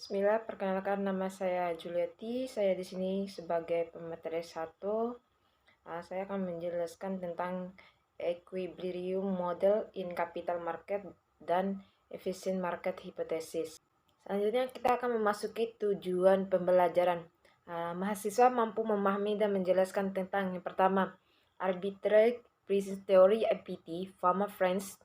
Bismillah, perkenalkan nama saya Juliati. Saya di sini sebagai pemateri 1. Saya akan menjelaskan tentang equilibrium model in capital market dan efficient market hypothesis. Selanjutnya kita akan memasuki tujuan pembelajaran. Mahasiswa mampu memahami dan menjelaskan tentang yang pertama, arbitrage pricing theory (APT), Fama Friends,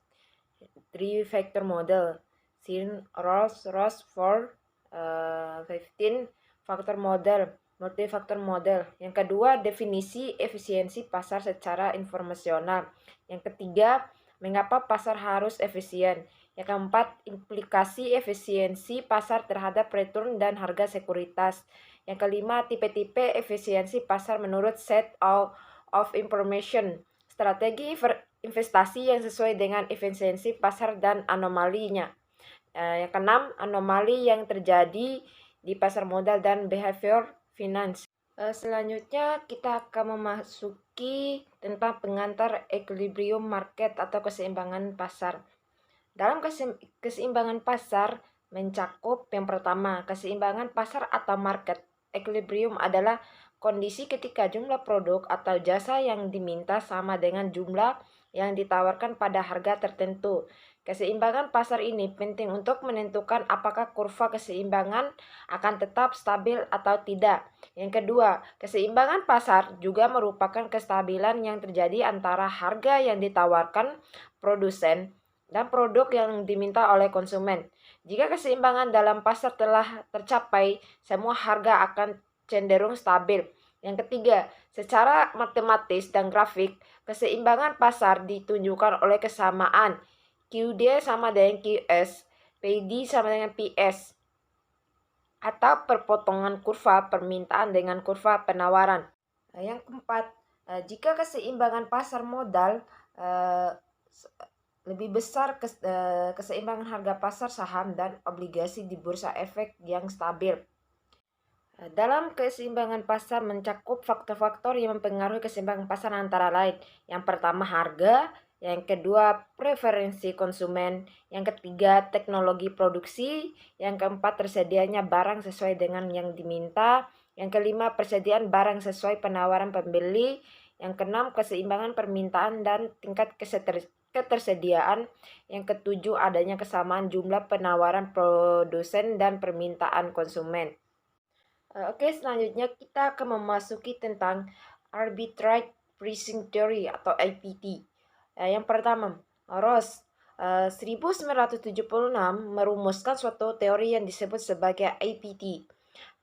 3-factor model, Sin Ross-Ford, 15 factor model, multi-factor model. Yang kedua, definisi efisiensi pasar secara informasional. Yang ketiga, mengapa pasar harus efisien. Yang keempat, implikasi efisiensi pasar terhadap return dan harga sekuritas. Yang kelima, tipe-tipe efisiensi pasar menurut set of information, strategi investasi yang sesuai dengan efisiensi pasar dan anomalinya. Yang keenam, anomali yang terjadi di pasar modal dan behavior finance. Selanjutnya kita akan memasuki tentang pengantar equilibrium market atau keseimbangan pasar. Dalam keseimbangan pasar mencakup yang pertama, keseimbangan pasar atau market. Equilibrium adalah kondisi ketika jumlah produk atau jasa yang diminta sama dengan jumlah yang ditawarkan pada harga tertentu. Keseimbangan pasar ini penting untuk menentukan apakah kurva keseimbangan akan tetap stabil atau tidak. Yang kedua, keseimbangan pasar juga merupakan kestabilan yang terjadi antara harga yang ditawarkan produsen dan produk yang diminta oleh konsumen. Jika keseimbangan dalam pasar telah tercapai, semua harga akan cenderung stabil. Yang ketiga, secara matematis dan grafik, keseimbangan pasar ditunjukkan oleh kesamaan QD sama dengan QS, PD sama dengan PS, atau perpotongan kurva permintaan dengan kurva penawaran. Yang keempat, jika keseimbangan pasar modal lebih besar keseimbangan harga pasar saham dan obligasi di bursa efek yang stabil. Dalam keseimbangan pasar mencakup faktor-faktor yang mempengaruhi keseimbangan pasar antara lain. Yang pertama, harga. Yang kedua, preferensi konsumen. Yang ketiga, teknologi produksi. Yang keempat, tersedianya barang sesuai dengan yang diminta. Yang kelima, persediaan barang sesuai penawaran pembeli. Yang keenam, keseimbangan permintaan dan tingkat ketersediaan. Yang ketujuh, adanya kesamaan jumlah penawaran produsen dan permintaan konsumen. Oke, selanjutnya kita akan memasuki tentang arbitrage pricing theory atau APT. Yang pertama, Ross 1976 merumuskan suatu teori yang disebut sebagai APT.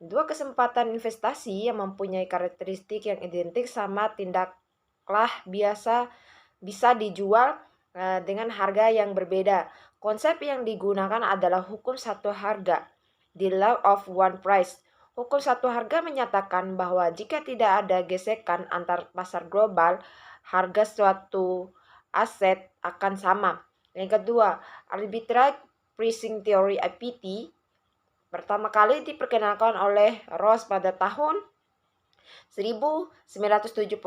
Dua kesempatan investasi yang mempunyai karakteristik yang identik sama tindaklah bisa dijual dengan harga yang berbeda. Konsep yang digunakan adalah hukum satu harga, the law of one price. Hukum satu harga menyatakan bahwa jika tidak ada gesekan antar pasar global, harga suatu aset akan sama. Yang kedua, arbitrage pricing theory (APT) pertama kali diperkenalkan oleh Ross pada tahun 1976.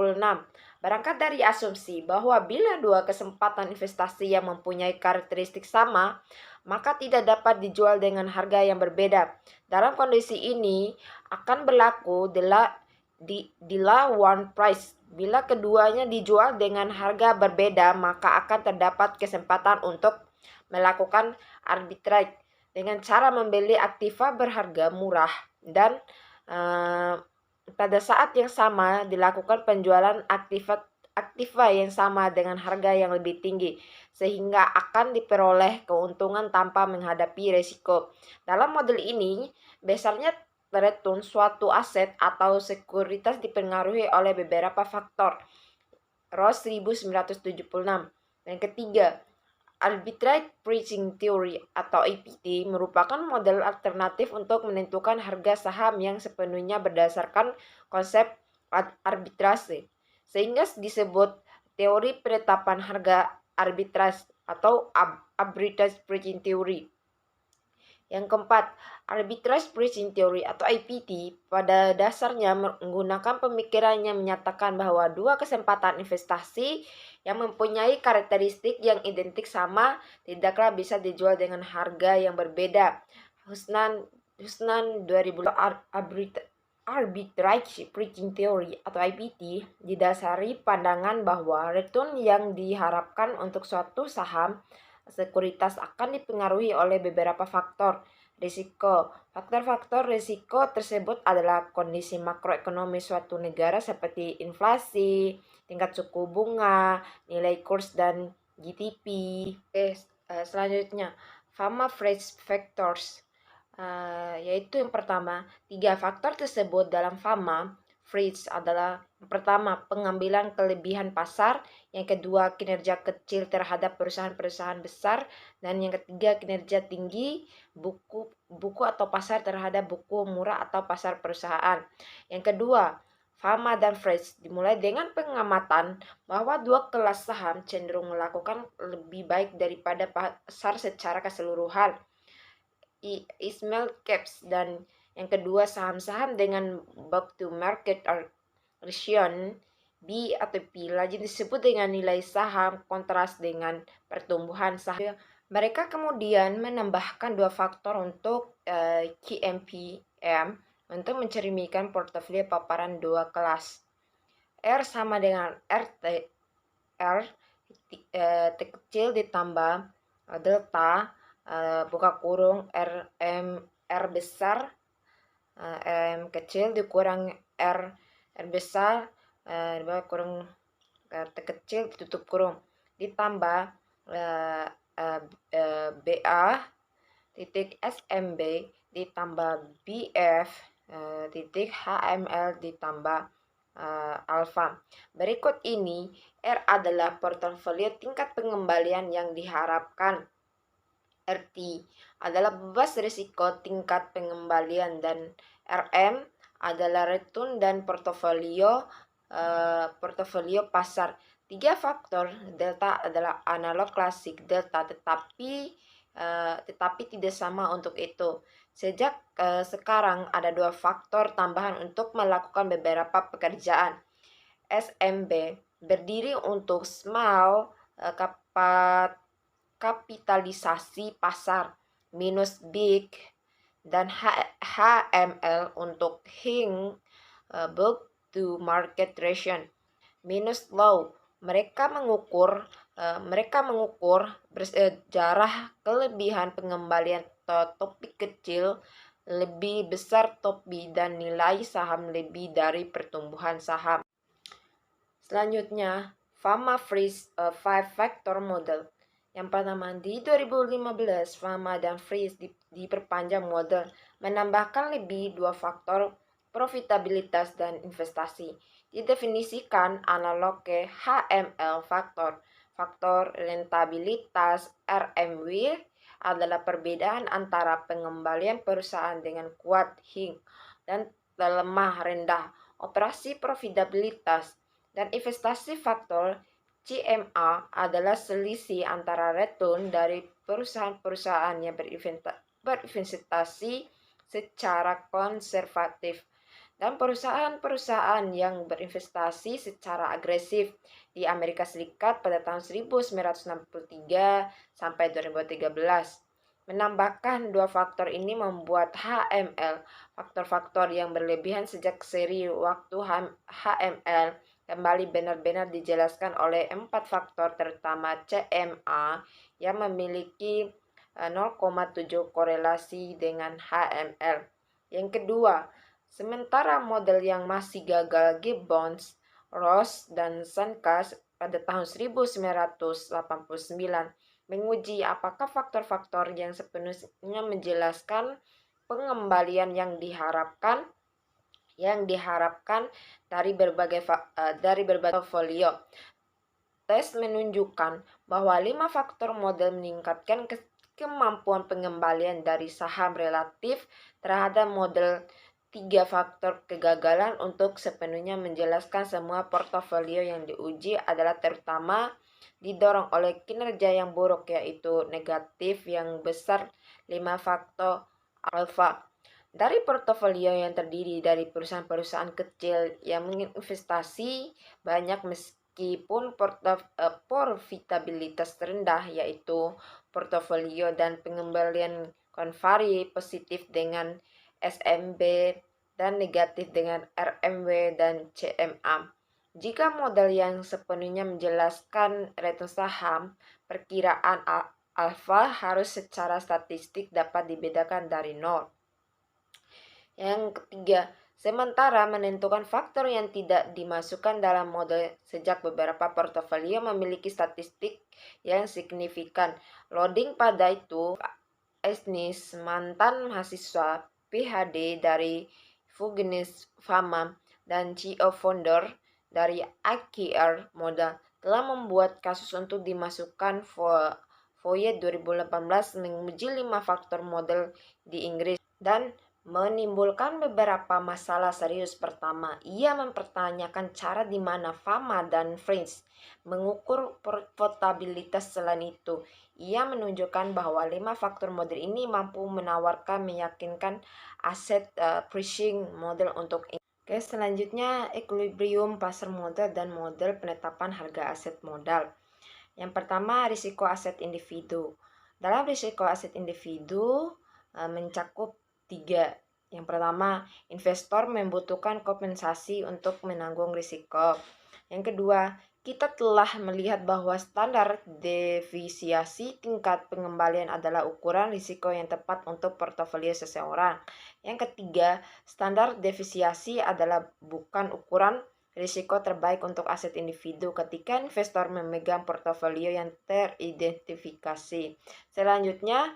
Berangkat dari asumsi bahwa bila dua kesempatan investasi yang mempunyai karakteristik sama, maka tidak dapat dijual dengan harga yang berbeda. Dalam kondisi ini akan berlaku the law one price. Bila keduanya dijual dengan harga berbeda, maka akan terdapat kesempatan untuk melakukan arbitrage dengan cara membeli aktiva berharga murah dan pada saat yang sama dilakukan penjualan aktiva yang sama dengan harga yang lebih tinggi, sehingga akan diperoleh keuntungan tanpa menghadapi resiko. Dalam model ini, besarnya return suatu aset atau sekuritas dipengaruhi oleh beberapa faktor. Ross 1976. Yang ketiga, Arbitrage Pricing Theory atau APT merupakan model alternatif untuk menentukan harga saham yang sepenuhnya berdasarkan konsep arbitrase, sehingga disebut teori penetapan harga arbitrase atau Arbitrage Pricing Theory. Yang keempat, Arbitrage Pricing Theory atau APT pada dasarnya menggunakan pemikiran yang menyatakan bahwa dua kesempatan investasi yang mempunyai karakteristik yang identik sama tidaklah bisa dijual dengan harga yang berbeda. Husnan 2000 Arbitrage Pricing Theory atau APT didasari pandangan bahwa return yang diharapkan untuk suatu saham sekuritas akan dipengaruhi oleh beberapa faktor risiko. Faktor-faktor risiko tersebut adalah kondisi makroekonomi suatu negara seperti inflasi, tingkat suku bunga, nilai kurs, dan GDP. Selanjutnya, Fama Freight Factors, yaitu yang pertama, tiga faktor tersebut dalam Fama Freight adalah yang pertama, pengambilan kelebihan pasar, yang kedua, kinerja kecil terhadap perusahaan-perusahaan besar, dan yang ketiga, kinerja tinggi buku atau pasar terhadap buku murah atau pasar perusahaan. Yang kedua, Fama dan Freight dimulai dengan pengamatan bahwa dua kelas saham cenderung melakukan lebih baik daripada pasar secara keseluruhan. Small caps, dan yang kedua saham-saham dengan book to market ratio B atau P lagi disebut dengan nilai saham kontras dengan pertumbuhan saham. Mereka kemudian menambahkan dua faktor untuk KMPM untuk mencerminkan portofolio paparan dua kelas. R sama dengan R T kecil ditambah delta buka kurung R besar M kecil dikurang R besar buka kurung T kecil ditutup kurung ditambah BA titik SMB ditambah BF titik HML ditambah alfa. Berikut ini R adalah portofolio tingkat pengembalian yang diharapkan. RT adalah bebas risiko tingkat pengembalian, dan RM adalah return dan portofolio pasar. Tiga faktor delta adalah analog klasik delta, tetapi tidak sama untuk itu. Sejak sekarang ada dua faktor tambahan untuk melakukan beberapa pekerjaan. SMB berdiri untuk small kapitalisasi pasar, minus big, dan HML untuk hing book to market ratio, minus low. Mereka mengukur jarak kelebihan pengembalian topik kecil lebih besar top B dan nilai saham lebih dari pertumbuhan saham. Selanjutnya, Fama Fries 5-Factor Model. Yang pertama, di 2015, Fama dan Fries diperpanjang model, menambahkan lebih dua faktor profitabilitas dan investasi. Didefinisikan analog ke HML faktor. Faktor rentabilitas RMW adalah perbedaan antara pengembalian perusahaan dengan kuat hing dan lemah rendah, operasi profitabilitas, dan investasi faktor CMA adalah selisih antara return dari perusahaan-perusahaan yang berinvestasi secara konservatif dan perusahaan-perusahaan yang berinvestasi secara agresif di Amerika Serikat pada tahun 1963 sampai 2013. Menambahkan dua faktor ini membuat HML, faktor-faktor yang berlebihan sejak seri waktu HML kembali benar-benar dijelaskan oleh empat faktor, terutama CMA yang memiliki 0,7 korelasi dengan HML. Yang kedua, sementara model yang masih gagal Gibbons, Ross, dan Sankar pada tahun 1989 menguji apakah faktor-faktor yang sepenuhnya menjelaskan pengembalian yang diharapkan dari berbagai portfolio. tes menunjukkan bahwa 5 faktor model meningkatkan kemampuan pengembalian dari saham relatif terhadap model 3 faktor kegagalan untuk sepenuhnya menjelaskan semua portofolio yang diuji adalah terutama didorong oleh kinerja yang buruk, yaitu negatif yang besar 5 faktor alfa. Dari portofolio yang terdiri dari perusahaan-perusahaan kecil yang menginvestasi banyak meskipun profitabilitas rendah, yaitu portofolio dan pengembalian konvari positif dengan SMB dan negatif dengan RMW dan CMA. Jika model yang sepenuhnya menjelaskan return saham, perkiraan alfa harus secara statistik dapat dibedakan dari nol. Yang ketiga, sementara menentukan faktor yang tidak dimasukkan dalam model sejak beberapa portofolio memiliki statistik yang signifikan. Loading pada itu, Esnis, mantan mahasiswa PhD dari Fugenes Fama dan CEO founder dari IKR Modal, telah membuat kasus untuk dimasukkan Voyet 2018 menguji 5 faktor model di Inggris dan menimbulkan beberapa masalah serius. Pertama, ia mempertanyakan cara di mana Fama dan Friends mengukur profitabilitas. Selain itu, ia menunjukkan bahwa 5 faktor model ini mampu menawarkan meyakinkan aset pricing model untuk ini. Oke, selanjutnya equilibrium pasar modal dan model penetapan harga aset modal. Yang pertama, risiko aset individu. Dalam risiko aset individu mencakup 3. Yang pertama, investor membutuhkan kompensasi untuk menanggung risiko. Yang kedua, kita telah melihat bahwa standar defisiasi tingkat pengembalian adalah ukuran risiko yang tepat untuk portofolio seseorang. Yang ketiga, standar defisiasi adalah bukan ukuran risiko terbaik untuk aset individu ketika investor memegang portofolio yang teridentifikasi. Selanjutnya,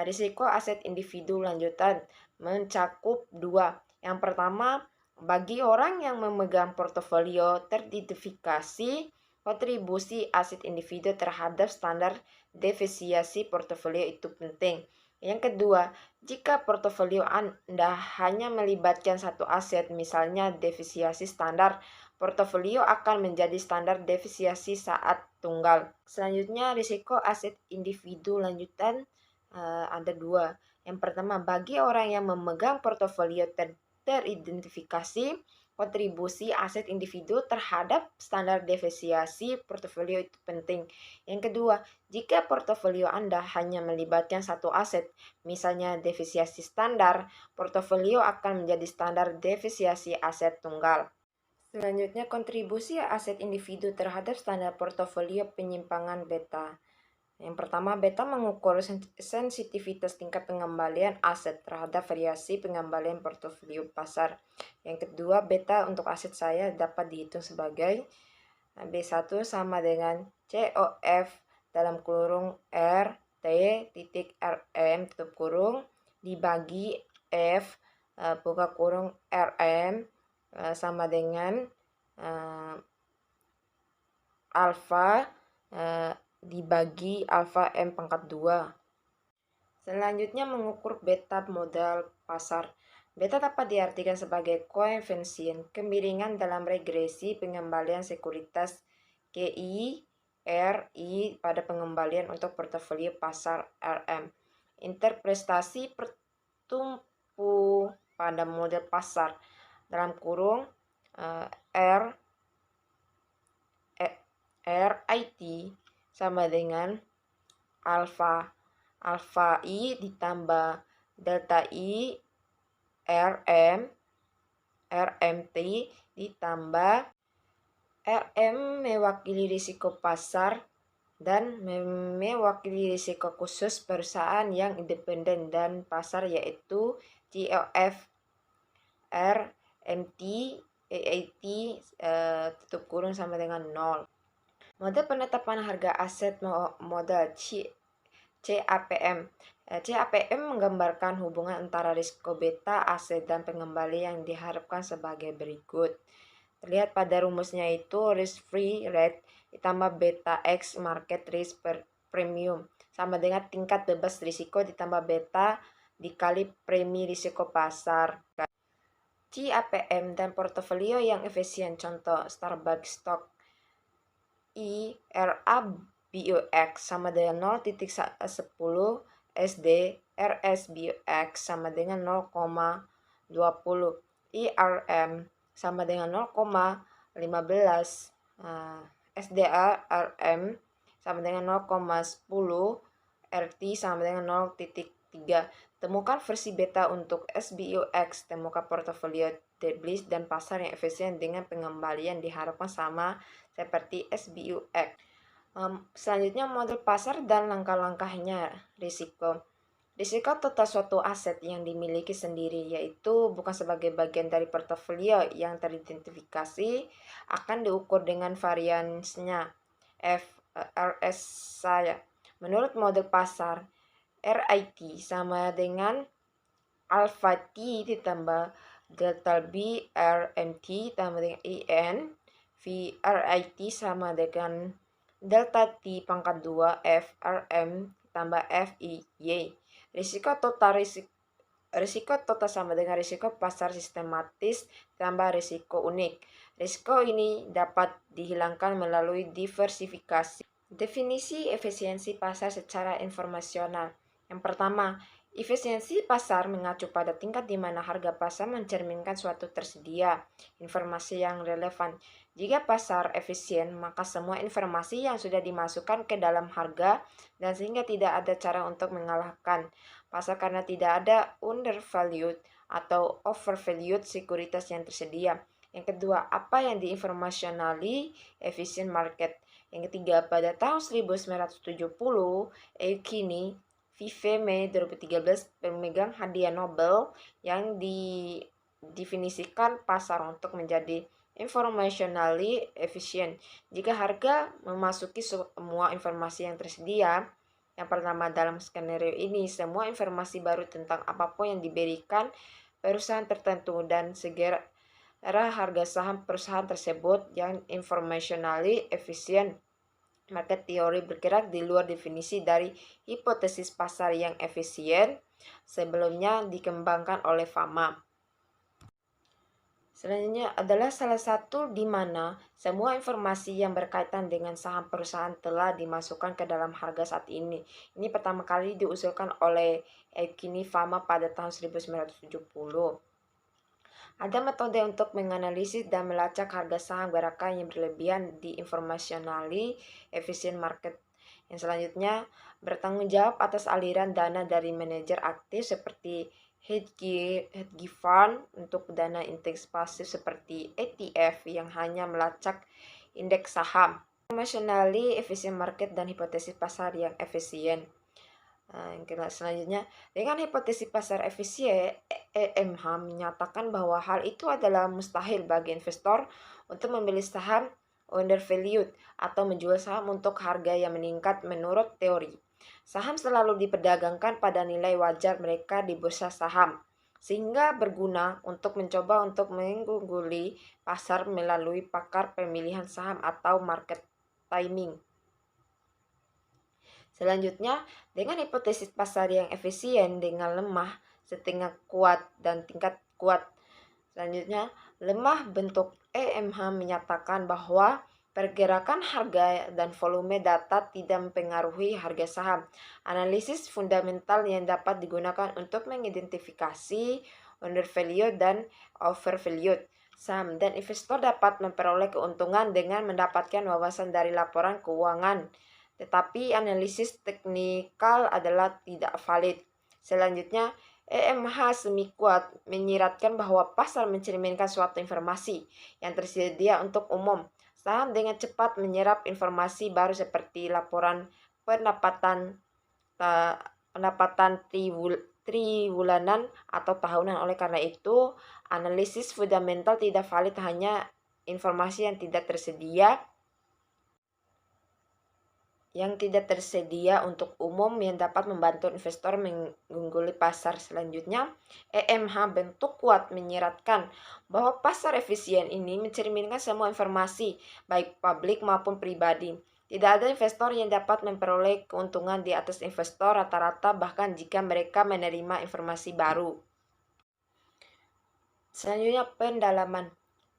risiko aset individu lanjutan mencakup 2. Yang pertama, bagi orang yang memegang portofolio teridentifikasi, kontribusi aset individu terhadap standar defisiasi portofolio itu penting. Yang kedua, jika portofolio Anda hanya melibatkan satu aset, misalnya defisiasi standar, portofolio akan menjadi standar defisiasi saat tunggal. Selanjutnya, risiko aset individu lanjutan ada 2. Yang pertama, bagi orang yang memegang portofolio teridentifikasi, kontribusi aset individu terhadap standar defisiasi portofolio itu penting. Yang kedua, jika portofolio Anda hanya melibatkan satu aset, misalnya defisiasi standar, portofolio akan menjadi standar defisiasi aset tunggal. Selanjutnya, kontribusi aset individu terhadap standar portofolio penyimpangan beta. Yang pertama, beta mengukur sensitivitas tingkat pengembalian aset terhadap variasi pengembalian portofolio pasar. Yang kedua, beta untuk aset saya dapat dihitung sebagai B1 sama dengan COF dalam kurung R T titik RM tutup kurung dibagi F buka kurung RM sama dengan alfa dibagi alfa M pangkat 2. Selanjutnya, mengukur beta modal pasar. Beta dapat diartikan sebagai koefisien kemiringan dalam regresi pengembalian sekuritas KI RI pada pengembalian untuk portofolio pasar RM. Interpretasi pertumpu pada model pasar dalam kurung RIT sama dengan alfa I ditambah delta I RMT ditambah RM mewakili risiko pasar dan mewakili risiko khusus perusahaan yang independen dan pasar, yaitu COF RMT AAT tutup kurung sama dengan 0. Model penetapan harga aset modal CAPM. CAPM menggambarkan hubungan antara risiko beta aset dan pengembalian yang diharapkan sebagai berikut. Terlihat pada rumusnya itu risk free rate ditambah beta X market risk premium sama dengan tingkat bebas risiko ditambah beta dikali premi risiko pasar. CAPM dan portofolio yang efisien, contoh Starbucks Stock IRA BUX sama dengan 0,10 SD RS BUX sama dengan 0,20 IRM sama dengan 0,15 SDA RM sama dengan 0,10 RT sama dengan 0,3. Temukan versi beta untuk SBUX. Temukan portofolio deblis dan pasar yang efisien dengan pengembalian diharapkan sama seperti SBUX. Selanjutnya model pasar dan langkah-langkahnya. Risiko total suatu aset yang dimiliki sendiri, yaitu bukan sebagai bagian dari portofolio yang teridentifikasi, akan diukur dengan variansnya FRS saya. Menurut model pasar, RIT sama dengan alpha T ditambah delta B RMT tambah dengan IN V RIT sama dengan delta T pangkat 2 FRM tambah FIY. Risiko total sama dengan risiko pasar sistematis tambah risiko unik. Risiko ini dapat dihilangkan melalui diversifikasi. Definisi efisiensi pasar secara informasional. Yang pertama, efisiensi pasar mengacu pada tingkat di mana harga pasar mencerminkan suatu tersedia informasi yang relevan. Jika pasar efisien, maka semua informasi yang sudah dimasukkan ke dalam harga dan sehingga tidak ada cara untuk mengalahkan pasar karena tidak ada undervalued atau overvalued sekuritas yang tersedia. Yang kedua, apa yang diinformationally efficient market. Yang ketiga, pada tahun 1970, Eukene Viveme 2013 pemegang hadiah Nobel yang didefinisikan pasar untuk menjadi informationally efficient. Jika harga memasuki semua informasi yang tersedia, yang pertama dalam skenario ini, semua informasi baru tentang apapun yang diberikan perusahaan tertentu dan segera harga saham perusahaan tersebut yang informationally efficient. Market teori bergerak di luar definisi dari hipotesis pasar yang efisien sebelumnya dikembangkan oleh Fama. Selanjutnya adalah salah satu di mana semua informasi yang berkaitan dengan saham perusahaan telah dimasukkan ke dalam harga saat ini. Ini pertama kali diusulkan oleh Eukene Fama pada tahun 1970. Ada metode untuk menganalisis dan melacak harga saham gerakan yang berlebihan di informationally efficient market. Yang selanjutnya, bertanggung jawab atas aliran dana dari manajer aktif seperti hedge fund untuk dana indeks pasif seperti ETF yang hanya melacak indeks saham. Informationally efficient market dan hipotesis pasar yang efisien. Selanjutnya, dengan hipotesis pasar efisien, EMH menyatakan bahwa hal itu adalah mustahil bagi investor untuk membeli saham undervalued atau menjual saham untuk harga yang meningkat menurut teori. Saham selalu diperdagangkan pada nilai wajar mereka di bursa saham, sehingga berguna untuk mencoba untuk mengungguli pasar melalui pakar pemilihan saham atau market timing. Selanjutnya, dengan hipotesis pasar yang efisien dengan lemah, setengah kuat, dan tingkat kuat. Selanjutnya, lemah bentuk EMH menyatakan bahwa pergerakan harga dan volume data tidak mempengaruhi harga saham. Analisis fundamental yang dapat digunakan untuk mengidentifikasi undervalued dan overvalued saham dan investor dapat memperoleh keuntungan dengan mendapatkan wawasan dari laporan keuangan. Tetapi analisis teknikal adalah tidak valid. Selanjutnya, EMH semi kuat menyiratkan bahwa pasar mencerminkan suatu informasi yang tersedia untuk umum. Saham dengan cepat menyerap informasi baru seperti laporan pendapatan triwulanan atau tahunan. Oleh karena itu, analisis fundamental tidak valid, hanya informasi yang tidak tersedia yang tidak tersedia untuk umum yang dapat membantu investor mengungguli pasar. Selanjutnya, EMH bentuk kuat menyiratkan bahwa pasar efisien ini mencerminkan semua informasi, baik publik maupun pribadi. Tidak ada investor yang dapat memperoleh keuntungan di atas investor rata-rata bahkan jika mereka menerima informasi baru. Selanjutnya pendalaman.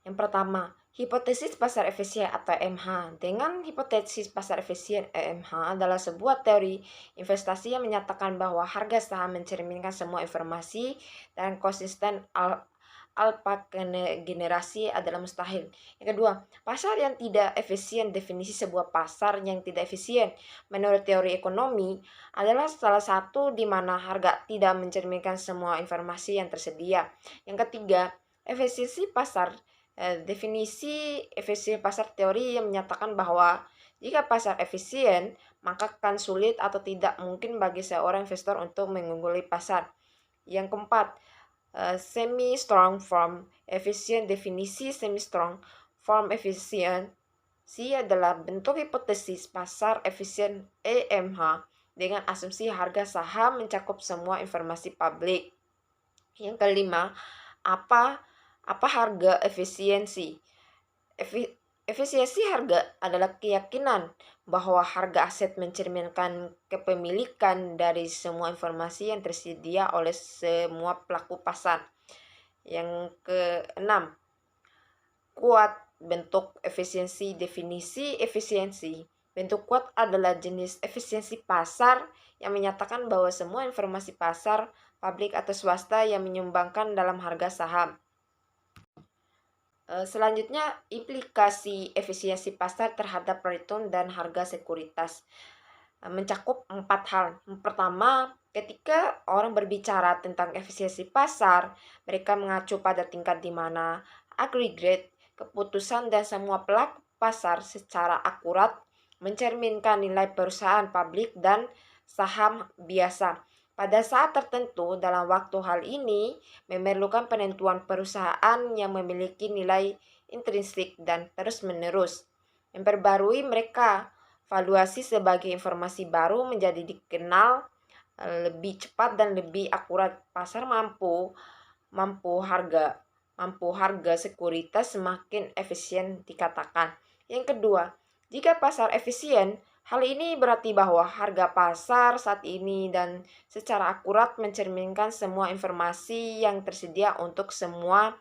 Yang pertama, hipotesis pasar efisien atau EMH. Dengan hipotesis pasar efisien EMH adalah sebuah teori investasi yang menyatakan bahwa harga saham mencerminkan semua informasi dan konsisten alpha generasi adalah mustahil. Yang kedua, pasar yang tidak efisien. Definisi sebuah pasar yang tidak efisien menurut teori ekonomi adalah salah satu di mana harga tidak mencerminkan semua informasi yang tersedia. Yang ketiga, efisiensi pasar. Definisi efisiensi pasar teori yang menyatakan bahwa jika pasar efisien, maka akan sulit atau tidak mungkin bagi seorang investor untuk mengungguli pasar. Yang keempat, semi-strong form efisien. Definisi semi-strong form efisiensi adalah bentuk hipotesis pasar efisien EMH dengan asumsi harga saham mencakup semua informasi publik. Yang kelima, apa harga efisiensi? Efisiensi harga adalah keyakinan bahwa harga aset mencerminkan kepemilikan dari semua informasi yang tersedia oleh semua pelaku pasar. Yang keenam, kuat bentuk efisiensi. Definisi efisiensi. Bentuk kuat adalah jenis efisiensi pasar yang menyatakan bahwa semua informasi pasar, publik atau swasta yang menyumbangkan dalam harga saham. Selanjutnya, implikasi efisiensi pasar terhadap return dan harga sekuritas mencakup 4 hal. Yang pertama, ketika orang berbicara tentang efisiensi pasar, mereka mengacu pada tingkat di mana aggregate keputusan dan semua pelaku pasar secara akurat mencerminkan nilai perusahaan publik dan saham biasa. Pada saat tertentu dalam waktu, hal ini memerlukan penentuan perusahaan yang memiliki nilai intrinsik dan terus-menerus memperbarui mereka. Valuasi sebagai informasi baru menjadi dikenal lebih cepat dan lebih akurat. Pasar mampu harga sekuritas semakin efisien dikatakan. Yang kedua, jika pasar efisien, hal ini berarti bahwa harga pasar saat ini dan secara akurat mencerminkan semua informasi yang tersedia untuk semua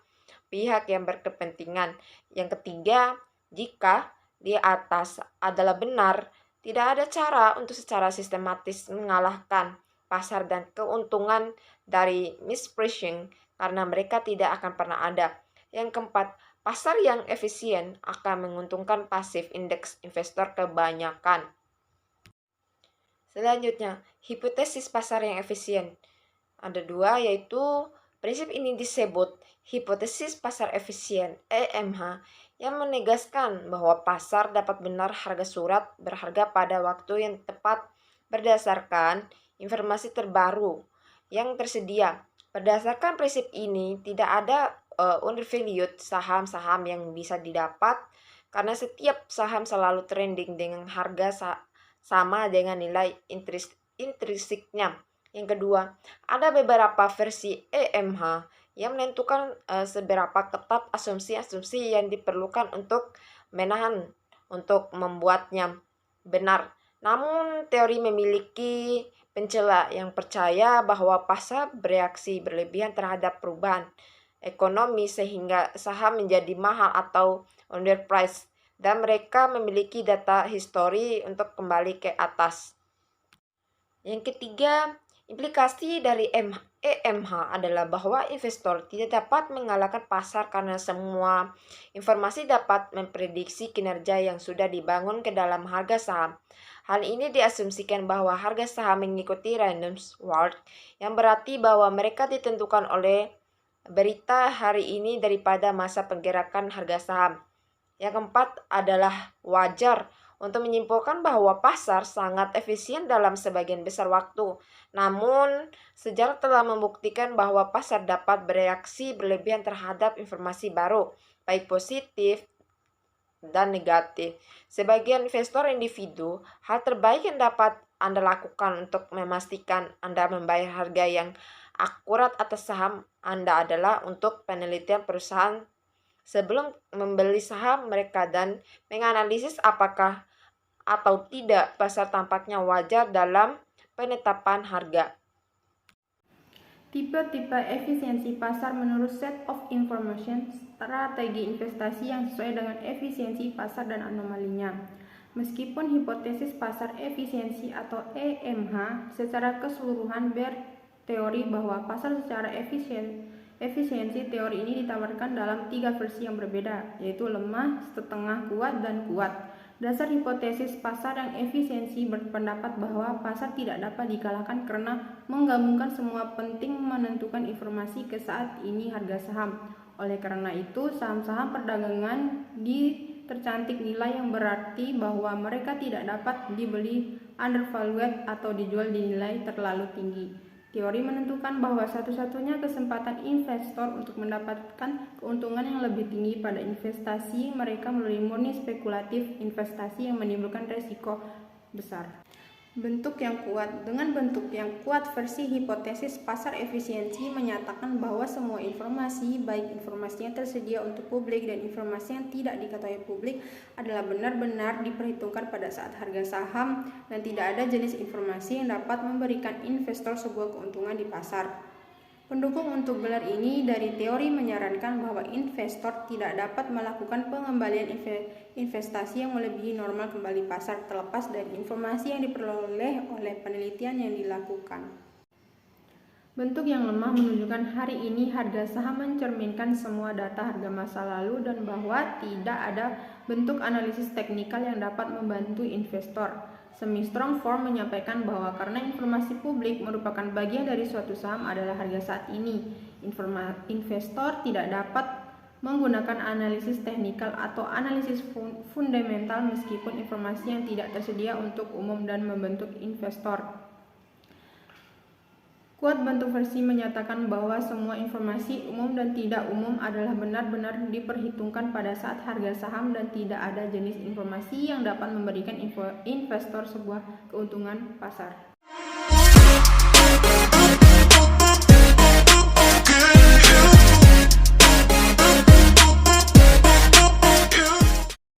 pihak yang berkepentingan. Yang ketiga, jika di atas adalah benar, tidak ada cara untuk secara sistematis mengalahkan pasar dan keuntungan dari mispricing karena mereka tidak akan pernah ada. Yang keempat, pasar yang efisien akan menguntungkan pasif indeks investor kebanyakan. Selanjutnya, hipotesis pasar yang efisien. Ada dua, yaitu prinsip ini disebut hipotesis pasar efisien EMH yang menegaskan bahwa pasar dapat benar harga surat berharga pada waktu yang tepat berdasarkan informasi terbaru yang tersedia. Berdasarkan prinsip ini, tidak ada undervalued saham-saham yang bisa didapat karena setiap saham selalu trending dengan harga sama dengan nilai intrinsiknya. Yang kedua, ada beberapa versi EMH yang menentukan seberapa ketat asumsi-asumsi yang diperlukan untuk membuatnya benar. Namun, teori memiliki pencela yang percaya bahwa pasar bereaksi berlebihan terhadap perubahan ekonomi sehingga saham menjadi mahal atau underpriced, dan mereka memiliki data histori untuk kembali ke atas. Yang ketiga, implikasi dari EMH adalah bahwa investor tidak dapat mengalahkan pasar karena semua informasi dapat memprediksi kinerja yang sudah dibangun ke dalam harga saham. Hal ini diasumsikan bahwa harga saham mengikuti random walk, yang berarti bahwa mereka ditentukan oleh berita hari ini daripada masa pergerakan harga saham. Yang keempat adalah wajar untuk menyimpulkan bahwa pasar sangat efisien dalam sebagian besar waktu. Namun, sejarah telah membuktikan bahwa pasar dapat bereaksi berlebihan terhadap informasi baru, baik positif dan negatif. Sebagai investor individu, hal terbaik yang dapat Anda lakukan untuk memastikan Anda membayar harga yang akurat atas saham Anda adalah untuk penelitian perusahaan sebelum membeli saham mereka dan menganalisis apakah atau tidak pasar tampaknya wajar dalam penetapan harga. Tipe-tipe efisiensi pasar menurut Set of Information, strategi investasi yang sesuai dengan efisiensi pasar dan anomalinya. Meskipun hipotesis pasar efisiensi atau EMH secara keseluruhan berteori bahwa pasar secara efisiensi, teori ini ditawarkan dalam 3 versi yang berbeda, yaitu lemah, setengah kuat, dan kuat. Dasar hipotesis pasar yang efisiensi berpendapat bahwa pasar tidak dapat dikalahkan karena menggabungkan semua penting menentukan informasi ke saat ini harga saham. Oleh karena itu, saham-saham perdagangan tercantik nilai yang berarti bahwa mereka tidak dapat dibeli undervalued atau dijual di nilai terlalu tinggi. Teori menentukan bahwa satu-satunya kesempatan investor untuk mendapatkan keuntungan yang lebih tinggi pada investasi mereka melalui murni spekulatif, investasi yang menimbulkan resiko besar. Bentuk yang kuat. Dengan bentuk yang kuat, versi hipotesis pasar efisiensi menyatakan bahwa semua informasi, baik informasi yang tersedia untuk publik dan informasi yang tidak diketahui publik, adalah benar-benar diperhitungkan pada saat harga saham dan tidak ada jenis informasi yang dapat memberikan investor sebuah keuntungan di pasar. Pendukung untuk gelar ini dari teori menyarankan bahwa investor tidak dapat melakukan pengembalian investasi yang melebihi normal kembali pasar terlepas dari informasi yang diperoleh oleh penelitian yang dilakukan. Bentuk yang lemah menunjukkan hari ini harga saham mencerminkan semua data harga masa lalu dan bahwa tidak ada bentuk analisis teknikal yang dapat membantu investor. Semi-strong form menyampaikan bahwa karena informasi publik merupakan bagian dari suatu saham adalah harga saat ini, investor tidak dapat menggunakan analisis teknikal atau analisis fundamental meskipun informasi yang tidak tersedia untuk umum dan membentuk investor. Kuat bentuk versi menyatakan bahwa semua informasi umum dan tidak umum adalah benar-benar diperhitungkan pada saat harga saham dan tidak ada jenis informasi yang dapat memberikan investor sebuah keuntungan pasar.